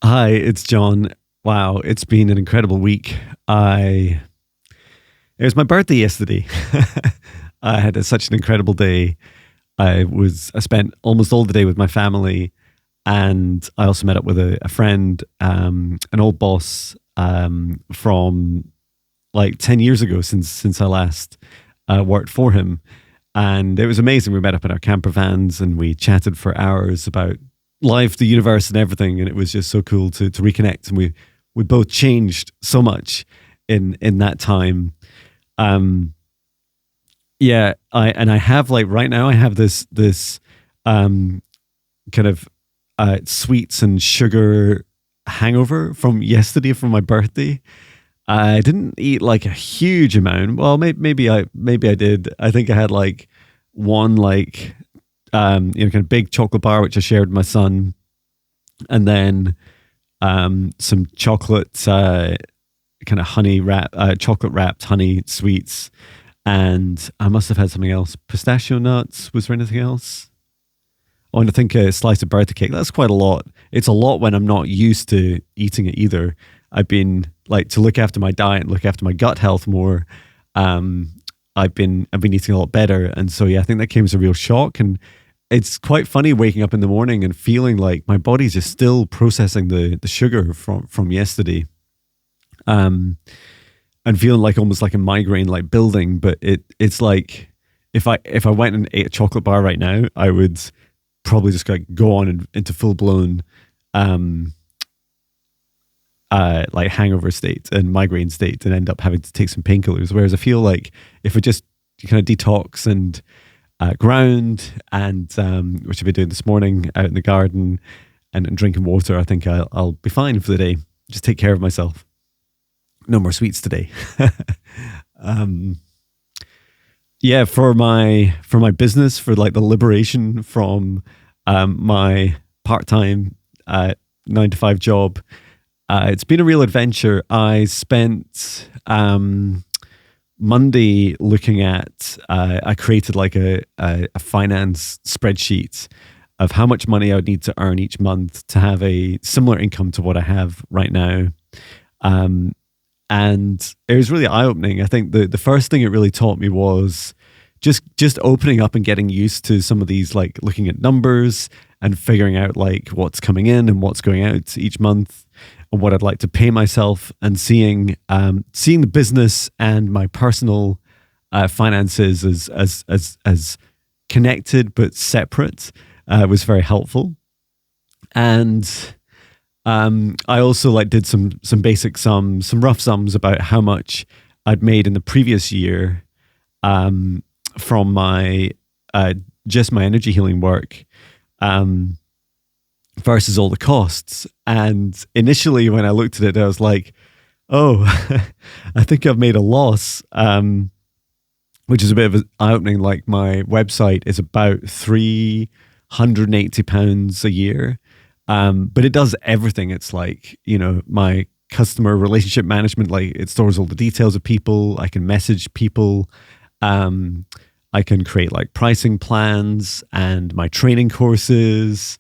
Hi, it's John. Wow, it's been an incredible week. It was my birthday yesterday. I had such an incredible day. I spent almost all the day with my family, and I also met up with a friend, an old boss from like 10 years ago since I last worked for him, and it was amazing. We met up in our camper vans and we chatted for hours about life, the universe, and everything. And it was just so cool to reconnect. And we both changed so much in that time. Um, yeah, I have like right now I have this um kind of sweets and sugar hangover from yesterday from my birthday. I didn't eat like a huge amount. Well, maybe I did. I think I had like one like kind of big chocolate bar which I shared with my son, and then some chocolate kind of honey chocolate wrapped honey sweets, and I must have had something else. Pistachio nuts. Was there anything else? Oh, and I think a slice of birthday cake. That's quite a lot. It's a lot when I'm not used to eating it either. I've been like to look after my diet and look after my gut health more. Um, I've been eating a lot better, and so yeah, I think that came as a real shock. And it's quite funny waking up in the morning and feeling like my body's just still processing the sugar from yesterday, um, and feeling like almost like a migraine like building. But it's like if I went and ate a chocolate bar right now, I would probably just like go on into full blown um like hangover state and migraine state and end up having to take some painkillers. Whereas I feel like if I just kind of detox and ground and which I've been doing this morning out in the garden and drinking water, I think I'll be fine for the day. Just take care of myself. No more sweets today. um, yeah, for my business, for like the liberation from my part-time 9 to 5 job. It's been a real adventure. I spent Monday looking at. I created like a finance spreadsheet of how much money I would need to earn each month to have a similar income to what I have right now. Um, and it was really eye opening. I think the first thing it really taught me was just opening up and getting used to some of these, like looking at numbers and figuring out like what's coming in and what's going out each month and what I'd like to pay myself, and seeing the business and my personal finances as connected but separate was very helpful. And I also like did some basic sums, some rough sums about how much I'd made in the previous year from my just my energy healing work versus all the costs. And initially, when I looked at it, I was like, "Oh, I think I've made a loss," which is a bit of an eye opening. Like my website is about £380 a year. But it does everything. It's like, my customer relationship management, like it stores all the details of people. I can message people. I can create like pricing plans and my training courses.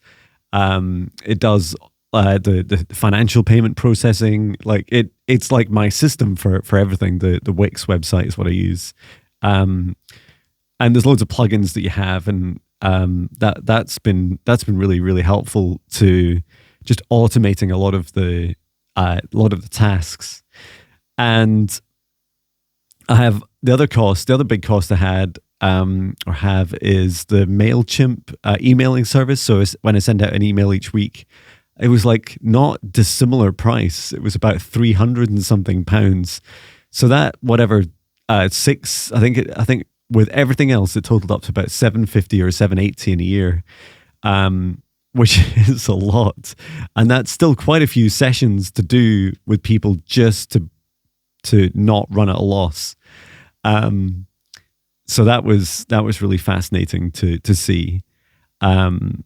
It does the financial payment processing. Like it's like my system for everything. The Wix website is what I use. And there's loads of plugins that you have, and that's been really, really helpful to just automating a lot of the tasks. And I have the other big cost I had or have is the MailChimp emailing service. So when I send out an email each week, it was like not dissimilar price. It was about 300 and something pounds. So that whatever six, I think with everything else, it totaled up to about 750 or 780 in a year, which is a lot. And that's still quite a few sessions to do with people just to not run at a loss. So that was really fascinating to see. And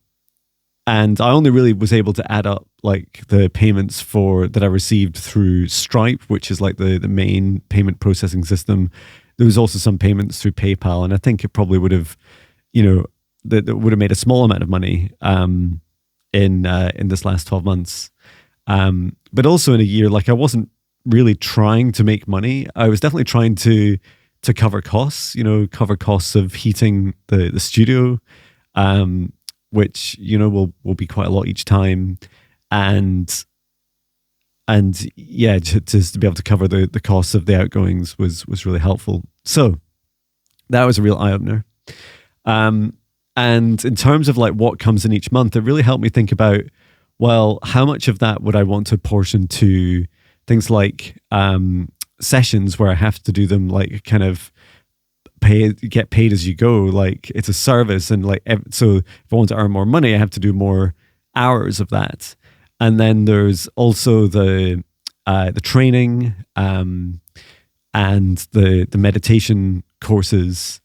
I only really was able to add up like the payments that I received through Stripe, which is like the main payment processing system. There was also some payments through PayPal, and I think it probably would have, that would have made a small amount of money in this last 12 months. But also in a year, like I wasn't really trying to make money. I was definitely trying to cover costs, cover costs of heating the studio, which, will be quite a lot each time. And yeah, just to be able to cover the costs of the outgoings was really helpful. So that was a real eye opener. And in terms of like what comes in each month, it really helped me think about, well, how much of that would I want to apportion to things like sessions where I have to do them like kind of get paid as you go, like it's a service, and like so if I want to earn more money, I have to do more hours of that. And then there's also the training and the meditation courses,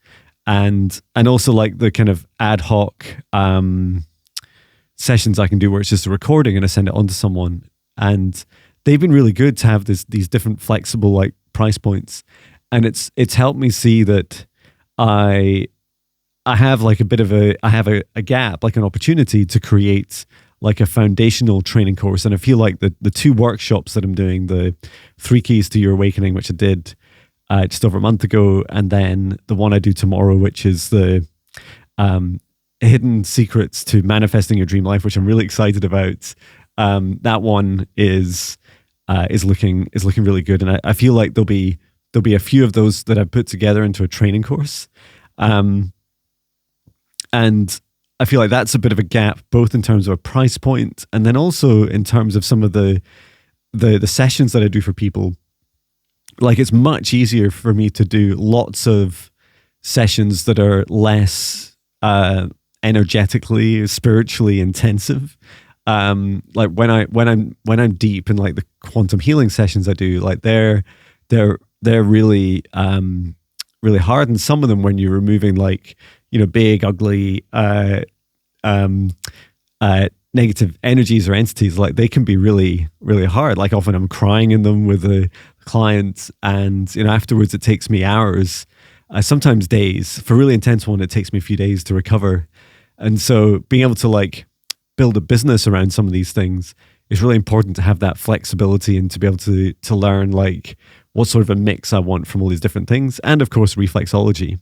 and also like the kind of ad hoc sessions I can do where it's just a recording and I send it on to someone. And they've been really good to have these different flexible like price points. And it's helped me see that I have like a gap, like an opportunity to create like a foundational training course. And I feel like the two workshops that I'm doing, the 3 Keys to Your Awakening, which I did just over a month ago, and then the one I do tomorrow, which is the hidden secrets to manifesting your dream life, which I'm really excited about. That one is looking really good, and I feel like there'll be a few of those that I've put together into a training course, and I feel like that's a bit of a gap, both in terms of a price point and then also in terms of some of the sessions that I do for people. Like it's much easier for me to do lots of sessions that are less energetically, spiritually intensive. Like when I'm deep in like the quantum healing sessions I do, like they're really really hard, and some of them, when you're removing like big ugly negative energies or entities, like they can be really really hard. Like often I'm crying in them with the client, and afterwards it takes me hours, sometimes days. For a really intense one, it takes me a few days to recover. And so being able to like build a business around some of these things is really important, to have that flexibility and to be able to learn like what sort of a mix I want from all these different things. And of course, reflexology.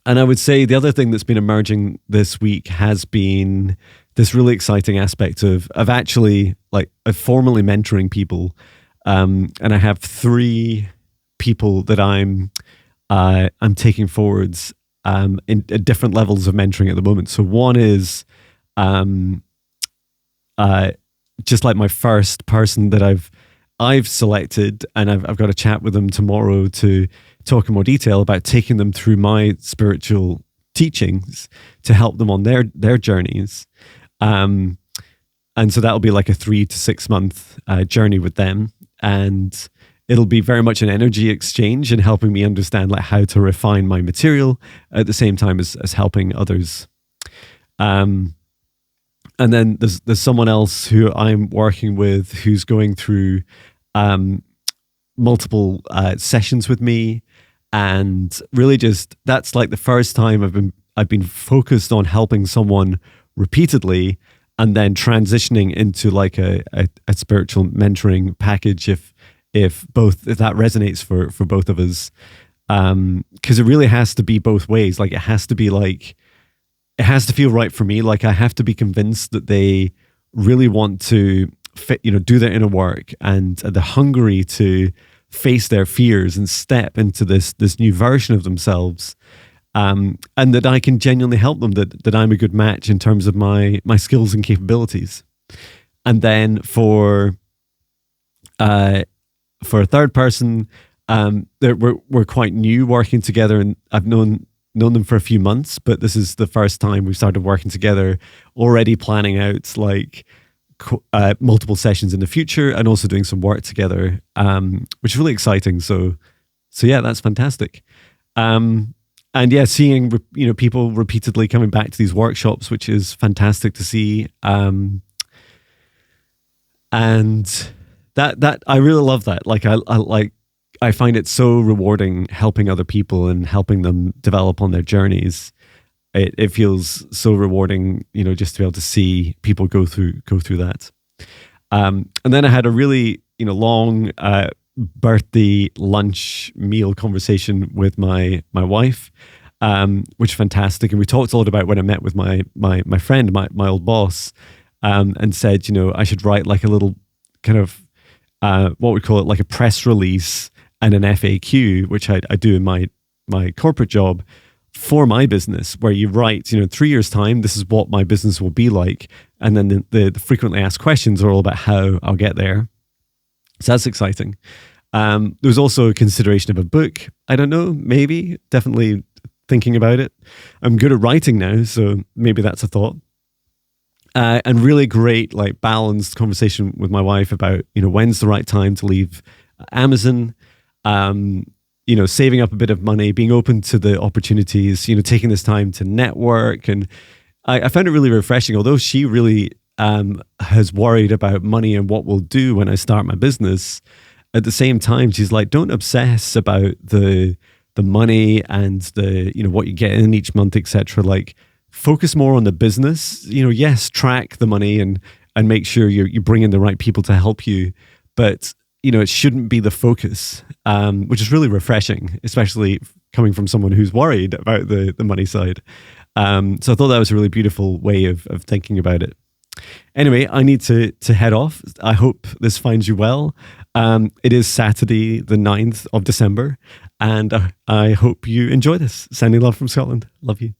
And I would say the other thing that's been emerging this week has been this really exciting aspect of actually like formally mentoring people. And I have 3 people that I'm taking forwards in at different levels of mentoring at the moment. So one is just like my first person that I've selected, and I've got a chat with them tomorrow to talk in more detail about taking them through my spiritual teachings to help them on their journeys. And so that'll be like a 3 to 6 month journey with them, and it'll be very much an energy exchange and helping me understand like how to refine my material at the same time as helping others. And then there's someone else who I'm working with who's going through multiple sessions with me, and really just that's like the first time I've been focused on helping someone repeatedly, and then transitioning into like a spiritual mentoring package if that resonates for both of us, because it really has to be both ways. Like it has to feel right for me. Like I have to be convinced that they really want to do their inner work, and they're hungry to face their fears and step into this new version of themselves, and that I can genuinely help them, that I'm a good match in terms of my skills and capabilities. And then for a third person, we're quite new working together, and I've known them for a few months, but this is the first time we've started working together, already planning out like multiple sessions in the future, and also doing some work together, which is really exciting. So yeah, that's fantastic. And yeah, seeing people repeatedly coming back to these workshops, which is fantastic to see. And that I really love that. Like I find it so rewarding helping other people and helping them develop on their journeys. it feels so rewarding, just to be able to see people go through that. And then I had a really, long birthday lunch meal conversation with my wife, which is fantastic. And we talked a lot about when I met with my friend, my old boss, and said, I should write like a little kind of what we call it, like a press release and an FAQ, which I do in my corporate job, for my business, where you write, 3 years time, this is what my business will be like. And then the frequently asked questions are all about how I'll get there. So that's exciting. There was also a consideration of a book. I don't know, maybe, definitely thinking about it. I'm good at writing now, so maybe that's a thought. And really great, like, balanced conversation with my wife about, when's the right time to leave Amazon, saving up a bit of money, being open to the opportunities, taking this time to network. And I found it really refreshing, although she really has worried about money and what we'll do when I start my business. At the same time, she's like, don't obsess about the money and the, what you get in each month, etc. Like, focus more on the business. Yes, track the money and make sure you bring in the right people to help you, but it shouldn't be the focus, which is really refreshing, especially coming from someone who's worried about the money side. So I thought that was a really beautiful way of thinking about it. Anyway, I need to head off. I hope this finds you well. It is Saturday, the 9th of December, and I hope you enjoy this. Sending love from Scotland. Love you.